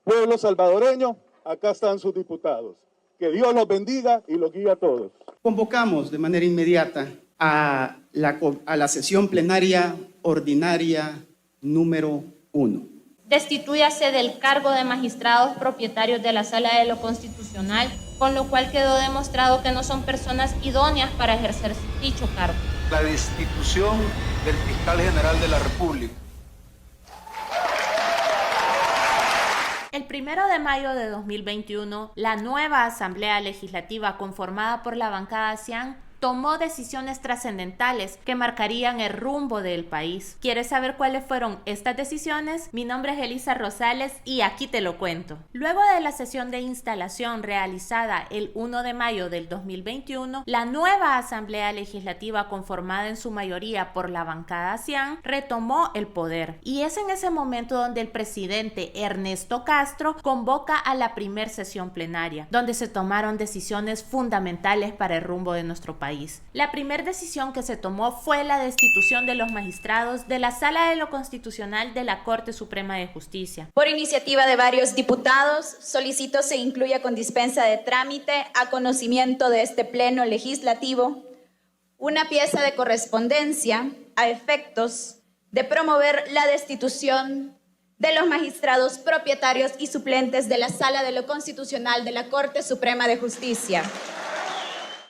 Pueblo salvadoreño, acá están sus diputados. Que Dios los bendiga y los guíe a todos. Convocamos de manera inmediata a la sesión plenaria ordinaria número 1. Destitúyase del cargo de magistrados propietarios de la Sala de lo Constitucional, con lo cual quedó demostrado que no son personas idóneas para ejercer dicho cargo. La destitución del fiscal general de la República. El 1 de mayo de 2021, la nueva Asamblea Legislativa conformada por la bancada Cian tomó decisiones trascendentales que marcarían el rumbo del país. ¿Quieres saber cuáles fueron estas decisiones? Mi nombre es Elisa Rosales y aquí te lo cuento. Luego de la sesión de instalación realizada el 1 de mayo del 2021, la nueva Asamblea Legislativa conformada en su mayoría por la bancada Cian retomó el poder. Y es en ese momento donde el presidente Ernesto Castro convoca a la primera sesión plenaria, donde se tomaron decisiones fundamentales para el rumbo de nuestro país. La primera decisión que se tomó fue la destitución de los magistrados de la Sala de lo Constitucional de la Corte Suprema de Justicia. Por iniciativa de varios diputados, solicito se incluya con dispensa de trámite a conocimiento de este Pleno Legislativo una pieza de correspondencia a efectos de promover la destitución de los magistrados propietarios y suplentes de la Sala de lo Constitucional de la Corte Suprema de Justicia.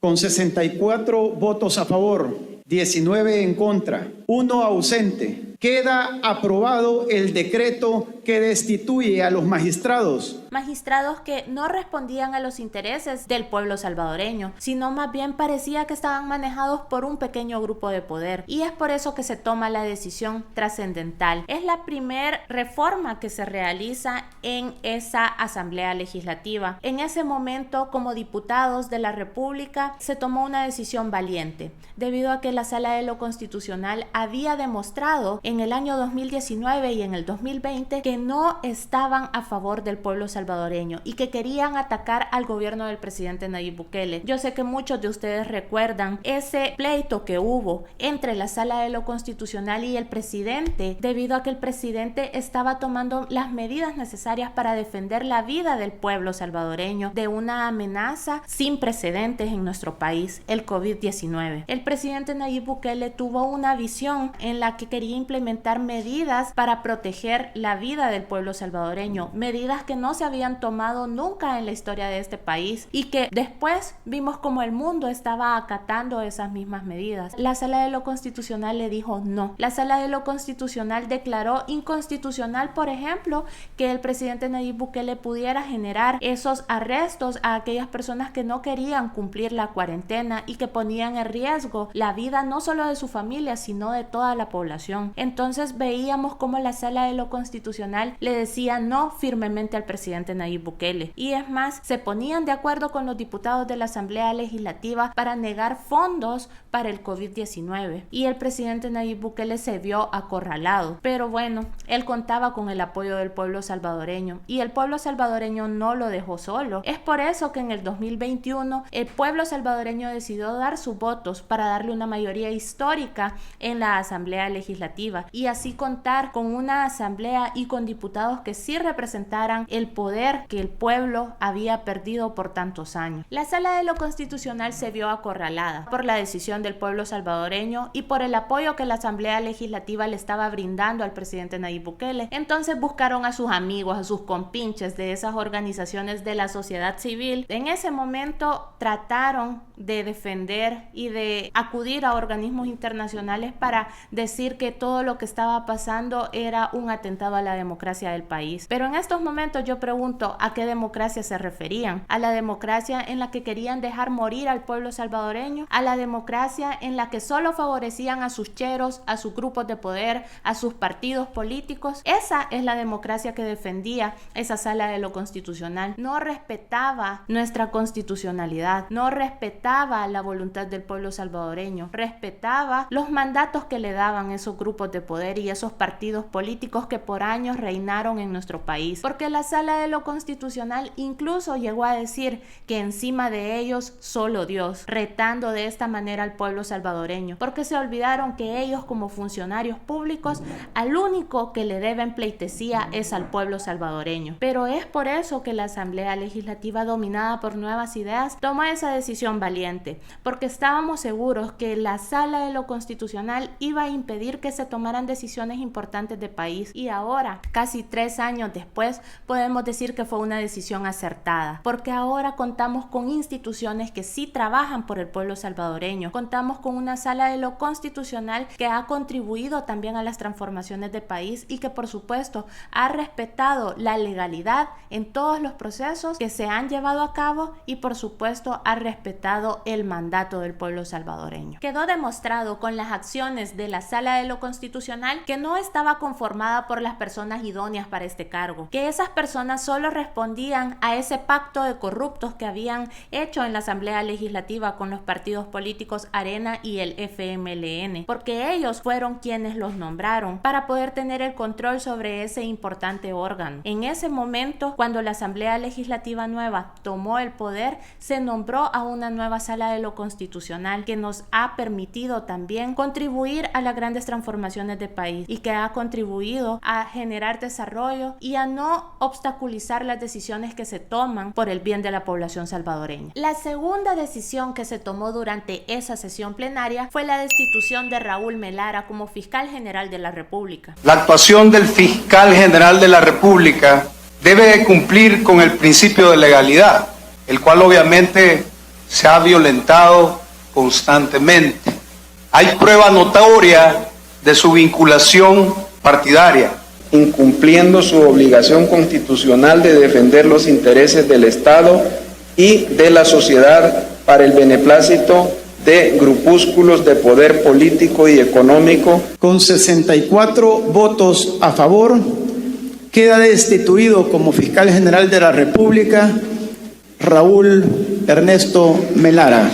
Con 64 votos a favor, 19 en contra, 1 ausente, queda aprobado el decreto que destituye a los magistrados. Magistrados que no respondían a los intereses del pueblo salvadoreño, sino más bien parecía que estaban manejados por un pequeño grupo de poder. Y es por eso que se toma la decisión trascendental. Es la primera reforma que se realiza en esa Asamblea Legislativa. En ese momento, como diputados de la República, se tomó una decisión valiente, debido a que la Sala de lo Constitucional había demostrado en el año 2019 y en el 2020 que no estaban a favor del pueblo salvadoreño y que querían atacar al gobierno del presidente Nayib Bukele. Yo sé que muchos de ustedes recuerdan ese pleito que hubo entre la Sala de lo Constitucional y el presidente, debido a que el presidente estaba tomando las medidas necesarias para defender la vida del pueblo salvadoreño de una amenaza sin precedentes en nuestro país, el COVID-19. El presidente Nayib Bukele tuvo una visión en la que quería implementar medidas para proteger la vida del pueblo salvadoreño, medidas que no se habían tomado nunca en la historia de este país y que después vimos como el mundo estaba acatando esas mismas medidas. La Sala de lo Constitucional le dijo no. La Sala de lo Constitucional declaró inconstitucional, por ejemplo, que el presidente Nayib Bukele pudiera generar esos arrestos a aquellas personas que no querían cumplir la cuarentena y que ponían en riesgo la vida no solo de su familia, sino de toda la población. Entonces veíamos como la Sala de lo Constitucional le decía no firmemente al presidente Nayib Bukele. Y es más, se ponían de acuerdo con los diputados de la Asamblea Legislativa para negar fondos para el COVID-19. Y el presidente Nayib Bukele se vio acorralado. Pero bueno, él contaba con el apoyo del pueblo salvadoreño y el pueblo salvadoreño no lo dejó solo. Es por eso que en el 2021 el pueblo salvadoreño decidió dar sus votos para darle una mayoría histórica en la Asamblea Legislativa y así contar con una asamblea y con diputados que sí representaran el poder que el pueblo había perdido por tantos años. La Sala de lo Constitucional se vio acorralada por la decisión del pueblo salvadoreño y por el apoyo que la Asamblea Legislativa le estaba brindando al presidente Nayib Bukele. Entonces buscaron a sus amigos, a sus compinches de esas organizaciones de la sociedad civil. En ese momento trataron de defender y de acudir a organismos internacionales para decir que todo lo que estaba pasando era un atentado a la democracia del país. Pero en estos momentos yo pregunto, ¿a qué democracia se referían? ¿A la democracia en la que querían dejar morir al pueblo salvadoreño? ¿A la democracia en la que solo favorecían a sus cheros, a sus grupos de poder, a sus partidos políticos? Esa es la democracia que defendía esa Sala de lo Constitucional. No respetaba nuestra constitucionalidad, no respetaba la voluntad del pueblo salvadoreño, respetaba los mandatos que le daban esos grupos de poder y esos partidos políticos que por años reinaron en nuestro país, porque la Sala de lo Constitucional incluso llegó a decir que encima de ellos solo Dios, retando de esta manera al pueblo salvadoreño, porque se olvidaron que ellos como funcionarios públicos al único que le deben pleitesía es al pueblo salvadoreño. Pero es por eso que la Asamblea Legislativa, dominada por Nuevas Ideas, toma esa decisión valiente, porque estábamos seguros que la Sala de lo Constitucional iba a impedir que se tomaran decisiones importantes de país, y ahora, casi 3 años después, podemos decir que fue una decisión acertada, porque ahora contamos con instituciones que sí trabajan por el pueblo salvadoreño, contamos con una Sala de lo Constitucional que ha contribuido también a las transformaciones del país y que por supuesto ha respetado la legalidad en todos los procesos que se han llevado a cabo y por supuesto ha respetado el mandato del pueblo salvadoreño. Quedó demostrado con las acciones de la Sala de lo Constitucional que no estaba conformada por las personas idóneas para este cargo, que esas personas solo respondían a ese pacto de corruptos que habían hecho en la Asamblea Legislativa con los partidos políticos Arena y el FMLN, porque ellos fueron quienes los nombraron para poder tener el control sobre ese importante órgano. En ese momento, cuando la Asamblea Legislativa nueva tomó el poder, se nombró a una nueva Sala de lo Constitucional que nos ha permitido también contribuir a las grandes transformaciones del país y que ha contribuido a generar desarrollo y a no obstaculizar las decisiones que se toman por el bien de la población salvadoreña. La segunda decisión que se tomó durante esa sesión plenaria fue la destitución de Raúl Melara como fiscal general de la República. La actuación del fiscal general de la República debe de cumplir con el principio de legalidad, el cual obviamente se ha violentado constantemente. Hay prueba notoria de su vinculación partidaria, incumpliendo su obligación constitucional de defender los intereses del Estado y de la sociedad para el beneplácito de grupúsculos de poder político y económico. Con 64 votos a favor, queda destituido como fiscal general de la República Raúl Ernesto Melara.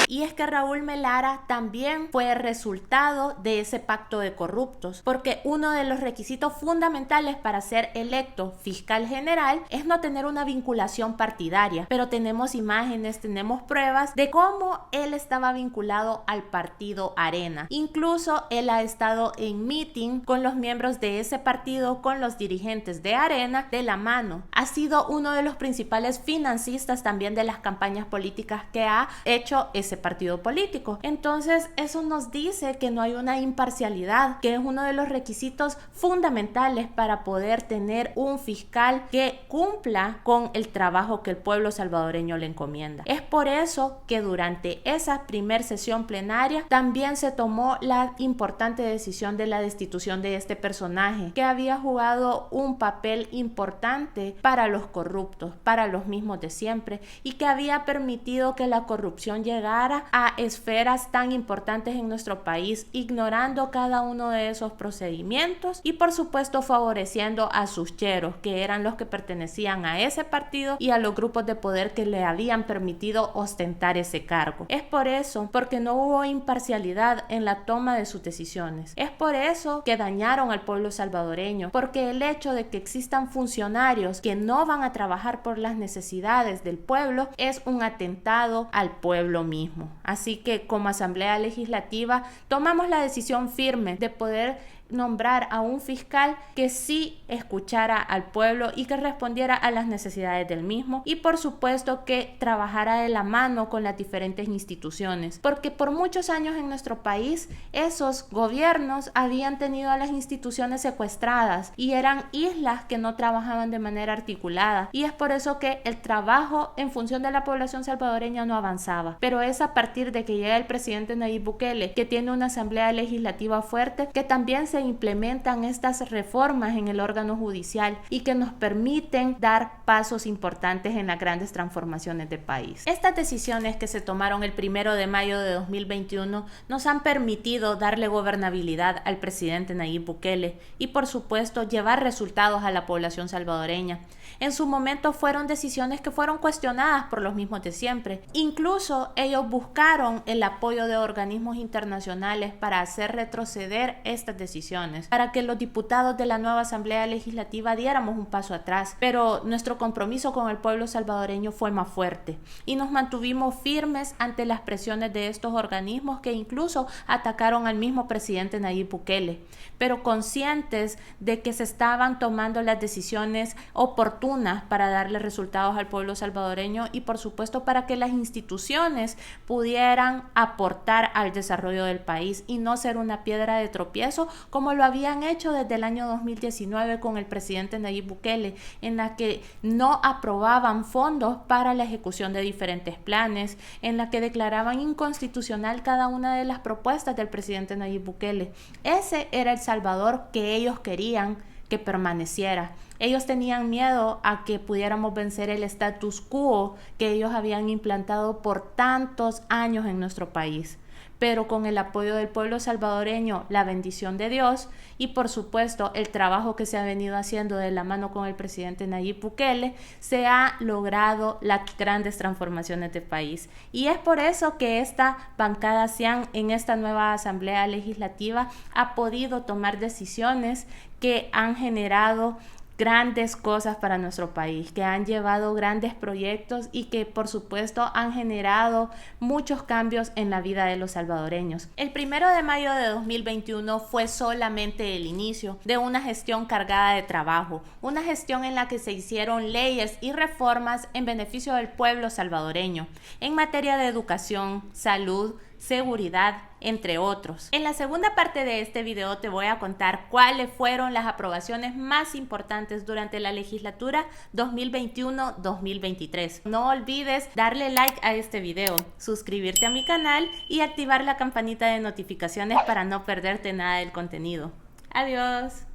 Y es que Raúl Melara también fue resultado de ese pacto de corruptos, porque uno de los requisitos fundamentales para ser electo fiscal general es no tener una vinculación partidaria, pero tenemos imágenes, tenemos pruebas de cómo él estaba vinculado al partido Arena. Incluso él ha estado en meeting con los miembros de ese partido, con los dirigentes de Arena de la mano. Ha sido uno de los principales financistas también de las campañas políticas que ha hecho ese partido político. Entonces eso nos dice que no hay una imparcialidad, que es uno de los requisitos fundamentales para poder tener un fiscal que cumpla con el trabajo que el pueblo salvadoreño le encomienda. Es por eso que durante esa primer sesión plenaria también se tomó la importante decisión de la destitución de este personaje que había jugado un papel importante para los corruptos, para los mismos de siempre, y que había permitido que la corrupción llegara a esferas tan importantes en nuestro país, ignorando cada uno de esos procedimientos y por supuesto favoreciendo a sus cheros, que eran los que pertenecían a ese partido y a los grupos de poder que le habían permitido ostentar ese cargo. Es por eso, porque no hubo imparcialidad en la toma de sus decisiones. Es por eso que dañaron al pueblo salvadoreño, porque el hecho de que existan funcionarios que no van a trabajar por las necesidades del pueblo es un atentado al pueblo mismo. Así que como Asamblea Legislativa tomamos la decisión firme de poder nombrar a un fiscal que sí escuchara al pueblo y que respondiera a las necesidades del mismo, y por supuesto que trabajara de la mano con las diferentes instituciones, porque por muchos años en nuestro país esos gobiernos habían tenido a las instituciones secuestradas y eran islas que no trabajaban de manera articulada, y es por eso que el trabajo en función de la población salvadoreña no avanzaba. Pero es a partir de que llega el presidente Nayib Bukele, que tiene una Asamblea Legislativa fuerte, que también se implementan estas reformas en el órgano judicial y que nos permiten dar pasos importantes en las grandes transformaciones del país. Estas decisiones que se tomaron el 1 de mayo de 2021 nos han permitido darle gobernabilidad al presidente Nayib Bukele y por supuesto llevar resultados a la población salvadoreña. En su momento fueron decisiones que fueron cuestionadas por los mismos de siempre. Incluso ellos buscaron el apoyo de organismos internacionales para hacer retroceder estas decisiones. disposiciones para que los diputados de la nueva Asamblea Legislativa diéramos un paso atrás, pero nuestro compromiso con el pueblo salvadoreño fue más fuerte y nos mantuvimos firmes ante las presiones de estos organismos que incluso atacaron al mismo presidente Nayib Bukele, pero conscientes de que se estaban tomando las decisiones oportunas para darle resultados al pueblo salvadoreño y por supuesto para que las instituciones pudieran aportar al desarrollo del país y no ser una piedra de tropiezo como lo habían hecho desde el año 2019 con el presidente Nayib Bukele, en la que no aprobaban fondos para la ejecución de diferentes planes, en la que declaraban inconstitucional cada una de las propuestas del presidente Nayib Bukele. Ese era el Salvador que ellos querían que permaneciera. Ellos tenían miedo a que pudiéramos vencer el status quo que ellos habían implantado por tantos años en nuestro país. Pero con el apoyo del pueblo salvadoreño, la bendición de Dios y por supuesto el trabajo que se ha venido haciendo de la mano con el presidente Nayib Bukele, se ha logrado las grandes transformaciones del país. Y es por eso que esta bancada CIAN en esta nueva Asamblea Legislativa ha podido tomar decisiones que han generado grandes cosas para nuestro país, que han llevado grandes proyectos y que por supuesto han generado muchos cambios en la vida de los salvadoreños. El 1 de mayo de 2021 fue solamente el inicio de una gestión cargada de trabajo, una gestión en la que se hicieron leyes y reformas en beneficio del pueblo salvadoreño, en materia de educación, salud, seguridad, entre otros. En la segunda parte de este video te voy a contar cuáles fueron las aprobaciones más importantes durante la legislatura 2021-2023. No olvides darle like a este video, suscribirte a mi canal y activar la campanita de notificaciones para no perderte nada del contenido. Adiós.